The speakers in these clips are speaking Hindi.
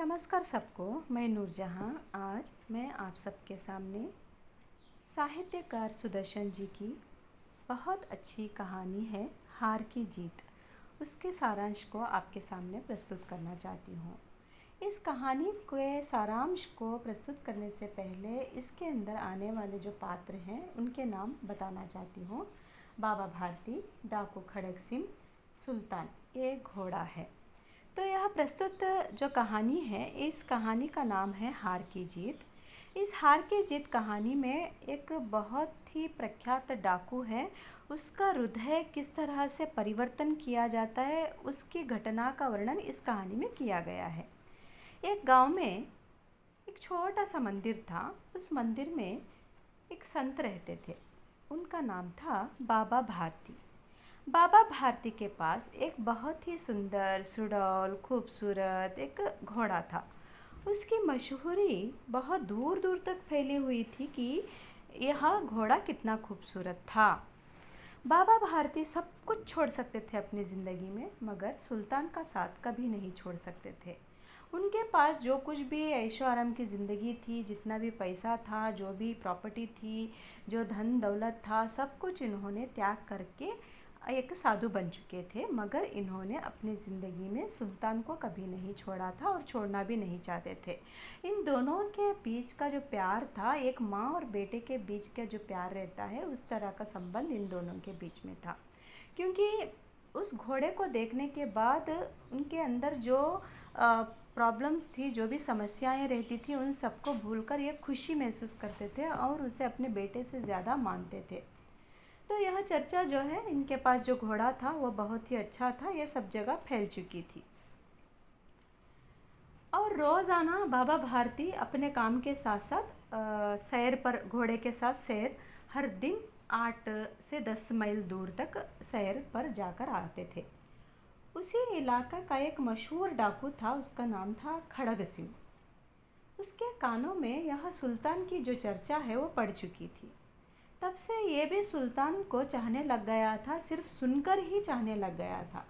नमस्कार सबको। मैं नूरजहाँ। आज मैं आप सबके सामने साहित्यकार सुदर्शन जी की बहुत अच्छी कहानी है हार की जीत, उसके सारांश को आपके सामने प्रस्तुत करना चाहती हूँ। इस कहानी के सारांश को प्रस्तुत करने से पहले इसके अंदर आने वाले जो पात्र हैं उनके नाम बताना चाहती हूँ। बाबा भारती, डाकू खड़ग सिंह, सुल्तान, ये घोड़ा है। तो यह प्रस्तुत जो कहानी है, इस कहानी का नाम है हार की जीत। इस हार की जीत कहानी में एक बहुत ही प्रख्यात डाकू है, उसका हृदय किस तरह से परिवर्तन किया जाता है, उसकी घटना का वर्णन इस कहानी में किया गया है। एक गांव में एक छोटा सा मंदिर था। उस मंदिर में एक संत रहते थे, उनका नाम था बाबा भारती। बाबा भारती के पास एक बहुत ही सुंदर, सुडौल, खूबसूरत एक घोड़ा था। उसकी मशहूरी बहुत दूर दूर तक फैली हुई थी कि यह घोड़ा कितना खूबसूरत था। बाबा भारती सब कुछ छोड़ सकते थे अपनी ज़िंदगी में, मगर सुल्तान का साथ कभी नहीं छोड़ सकते थे। उनके पास जो कुछ भी ऐशो आराम की ज़िंदगी थी, जितना भी पैसा था, जो भी प्रॉपर्टी थी, जो धन दौलत था, सब कुछ इन्होंने त्याग करके एक साधु बन चुके थे, मगर इन्होंने अपनी ज़िंदगी में सुल्तान को कभी नहीं छोड़ा था और छोड़ना भी नहीं चाहते थे। इन दोनों के बीच का जो प्यार था, एक माँ और बेटे के बीच का जो प्यार रहता है, उस तरह का संबंध इन दोनों के बीच में था। क्योंकि उस घोड़े को देखने के बाद उनके अंदर जो प्रॉब्लम्स थी, जो भी समस्याएं रहती थी, उन सबको भूलकर ये खुशी महसूस करते थे और उसे अपने बेटे से ज़्यादा मानते थे। तो यह चर्चा जो है, इनके पास जो घोड़ा था वो बहुत ही अच्छा था, ये सब जगह फैल चुकी थी। और रोज़ाना बाबा भारती अपने काम के साथ साथ सैर पर, घोड़े के साथ सैर, हर दिन 8 से 10 मील दूर तक सैर पर जाकर आते थे। उसी इलाका का एक मशहूर डाकू था, उसका नाम था खड़ग सिंह। उसके कानों में यह सुल्तान की जो चर्चा है वो पड़ चुकी थी। तब से ये भी सुल्तान को चाहने लग गया था, सिर्फ सुनकर ही चाहने लग गया था।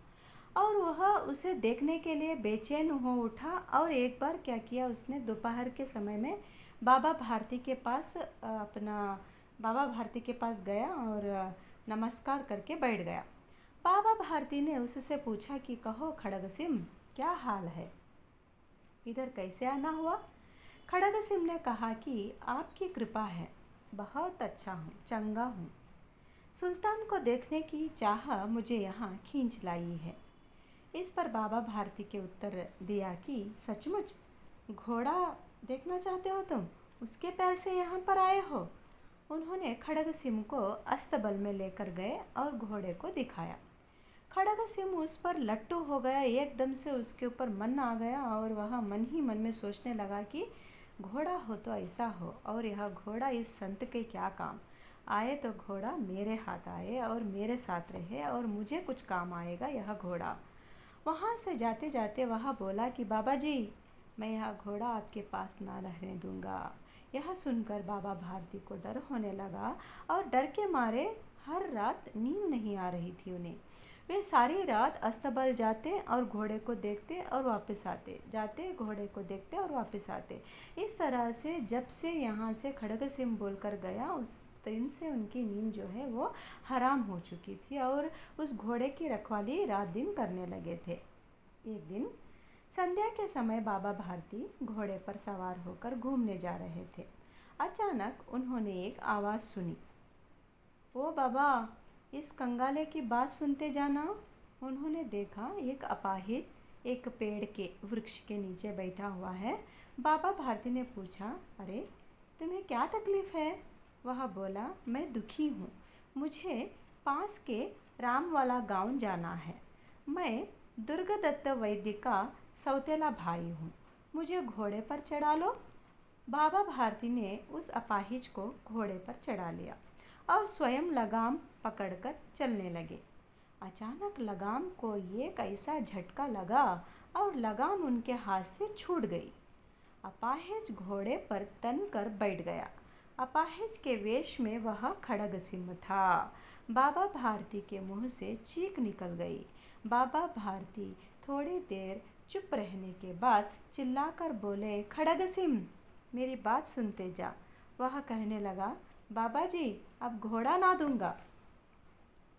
और वह उसे देखने के लिए बेचैन हो उठा। और एक बार क्या किया उसने, दोपहर के समय में बाबा भारती के पास बाबा भारती के पास गया और नमस्कार करके बैठ गया। बाबा भारती ने उससे पूछा कि कहो खड़ग सिंह, क्या हाल है, इधर कैसे आना हुआ? खड़ग सिंह ने कहा कि आपकी कृपा है, बहुत अच्छा हूँ, चंगा हूँ। सुल्तान को देखने की चाह मुझे यहाँ खींच लाई है। इस पर बाबा भारती के उत्तर दिया कि सचमुच घोड़ा देखना चाहते हो तुम, उसके पैर से यहाँ पर आए हो? उन्होंने खड़ग सिंह को अस्तबल में लेकर गए और घोड़े को दिखाया। खड़ग सिंह उस पर लट्टू हो गया, एकदम से उसके ऊपर मन आ गया और वह मन ही मन में सोचने लगा कि घोड़ा हो तो ऐसा हो, और यह घोड़ा इस संत के क्या काम आए, तो घोड़ा मेरे हाथ आए और मेरे साथ रहे और मुझे कुछ काम आएगा यह घोड़ा। वहाँ से जाते जाते वह बोला कि बाबा जी, मैं यह घोड़ा आपके पास ना रहने दूंगा। यह सुनकर बाबा भारती को डर होने लगा और डर के मारे हर रात नींद नहीं आ रही थी उन्हें। वे सारी रात अस्तबल जाते और घोड़े को देखते और वापस आते, जाते घोड़े को देखते और वापस आते। इस तरह से जब से यहाँ से खड़ग सिंह बोलकर गया, उस दिन से उनकी नींद जो है वो हराम हो चुकी थी और उस घोड़े की रखवाली रात दिन करने लगे थे। एक दिन संध्या के समय बाबा भारती घोड़े पर सवार होकर घूमने जा रहे थे। अचानक उन्होंने एक आवाज़ सुनी, ओ बाबा, इस कंगाले की बात सुनते जाना। उन्होंने देखा एक अपाहिज एक पेड़ के वृक्ष के नीचे बैठा हुआ है। बाबा भारती ने पूछा, अरे तुम्हें क्या तकलीफ़ है? वह बोला, मैं दुखी हूँ, मुझे पास के रामवाला गांव जाना है। मैं दुर्गादत्त वैद्य का सौतेला भाई हूँ, मुझे घोड़े पर चढ़ा लो। बाबा भारती ने उस अपाहिज को घोड़े पर चढ़ा लिया और स्वयं लगाम पकड़कर चलने लगे। अचानक लगाम को एक ऐसा झटका लगा और लगाम उनके हाथ से छूट गई। अपाहिज घोड़े पर तन कर बैठ गया। अपाहिज के वेश में वह खड़ग सिंह था। बाबा भारती के मुंह से चीख निकल गई। बाबा भारती थोड़ी देर चुप रहने के बाद चिल्लाकर बोले, खड़ग सिंह, मेरी बात सुनते जा। वह कहने लगा, बाबा जी, अब घोड़ा ना दूंगा।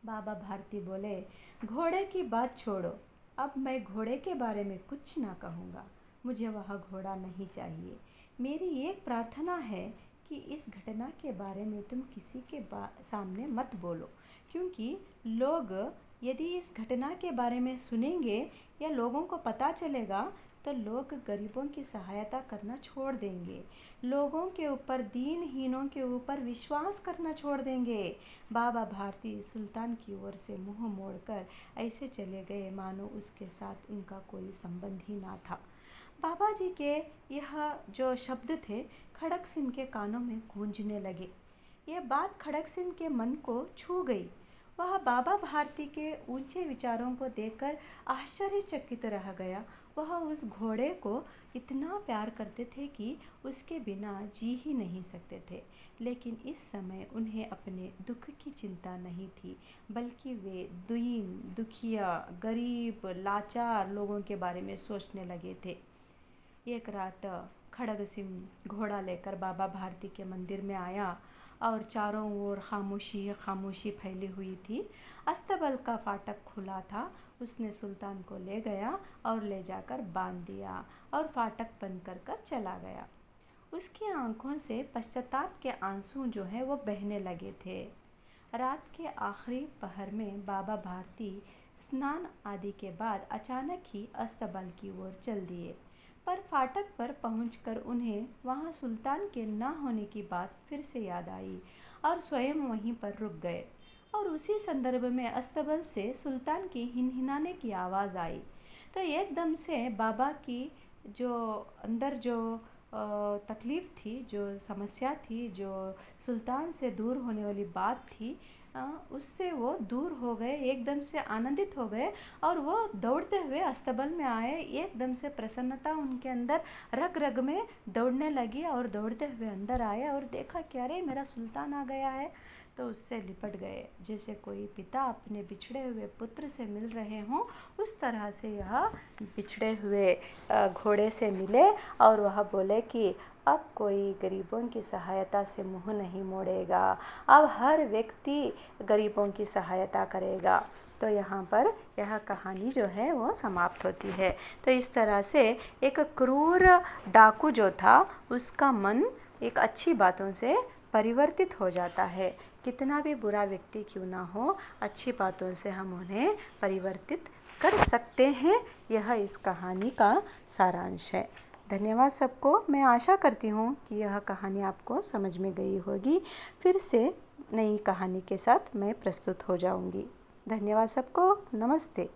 बाबा भारती बोले, घोड़े की बात छोड़ो, अब मैं घोड़े के बारे में कुछ ना कहूँगा। मुझे वह घोड़ा नहीं चाहिए। मेरी एक प्रार्थना है कि इस घटना के बारे में तुम किसी के सामने मत बोलो, क्योंकि लोग यदि इस घटना के बारे में सुनेंगे या लोगों को पता चलेगा तो लोग गरीबों की सहायता करना छोड़ देंगे, लोगों के ऊपर, दीनहीनों के ऊपर विश्वास करना छोड़ देंगे। बाबा भारती सुल्तान की ओर से मुंह मोड़कर ऐसे चले गए मानो उसके साथ उनका कोई संबंध ही ना था। बाबा जी के यह जो शब्द थे खड़ग सिंह के कानों में गूंजने लगे। यह बात खड़ग सिंह के मन को छू गई। वह बाबा भारती के ऊंचे विचारों को देखकर आश्चर्यचकित रह गया। वह उस घोड़े को इतना प्यार करते थे कि उसके बिना जी ही नहीं सकते थे, लेकिन इस समय उन्हें अपने दुख की चिंता नहीं थी, बल्कि वे दीन, दुखिया, गरीब, लाचार लोगों के बारे में सोचने लगे थे। एक रात खड़ग सिंह घोड़ा लेकर बाबा भारती के मंदिर में आया और चारों ओर खामोशी खामोशी फैली हुई थी। अस्तबल का फाटक खुला था। उसने सुल्तान को ले गया और ले जाकर बांध दिया और फाटक बंद कर चला गया। उसकी आंखों से पश्चाताप के आंसू जो है वो बहने लगे थे। रात के आखिरी पहर में बाबा भारती स्नान आदि के बाद अचानक ही अस्तबल की ओर चल दिए, पर फाटक पर पहुंचकर उन्हें वहां सुल्तान के न होने की बात फिर से याद आई और स्वयं वहीं पर रुक गए। और उसी संदर्भ में अस्तबल से सुल्तान की हिनहिनाने की आवाज़ आई। तो एकदम से बाबा की जो अंदर जो तकलीफ़ थी, जो समस्या थी, जो सुल्तान से दूर होने वाली बात थी, उससे वो दूर हो गए, एकदम से आनंदित हो गए और वो दौड़ते हुए अस्तबल में आए। एकदम से प्रसन्नता उनके अंदर रग रग में दौड़ने लगी और दौड़ते हुए अंदर आए और देखा कि अरे मेरा सुल्तान आ गया है, तो उससे लिपट गए। जैसे कोई पिता अपने बिछड़े हुए पुत्र से मिल रहे हों, उस तरह से यह बिछड़े हुए घोड़े से मिले और वह बोले कि अब कोई गरीबों की सहायता से मुंह नहीं मोड़ेगा, अब हर व्यक्ति गरीबों की सहायता करेगा। तो यहाँ पर यह कहानी जो है वो समाप्त होती है। तो इस तरह से एक क्रूर डाकू जो था उसका मन एक अच्छी बातों से परिवर्तित हो जाता है। कितना भी बुरा व्यक्ति क्यों ना हो, अच्छी बातों से हम उन्हें परिवर्तित कर सकते हैं। यह इस कहानी का सारांश है। धन्यवाद सबको। मैं आशा करती हूँ कि यह कहानी आपको समझ में गई होगी। फिर से नई कहानी के साथ मैं प्रस्तुत हो जाऊँगी। धन्यवाद सबको। नमस्ते।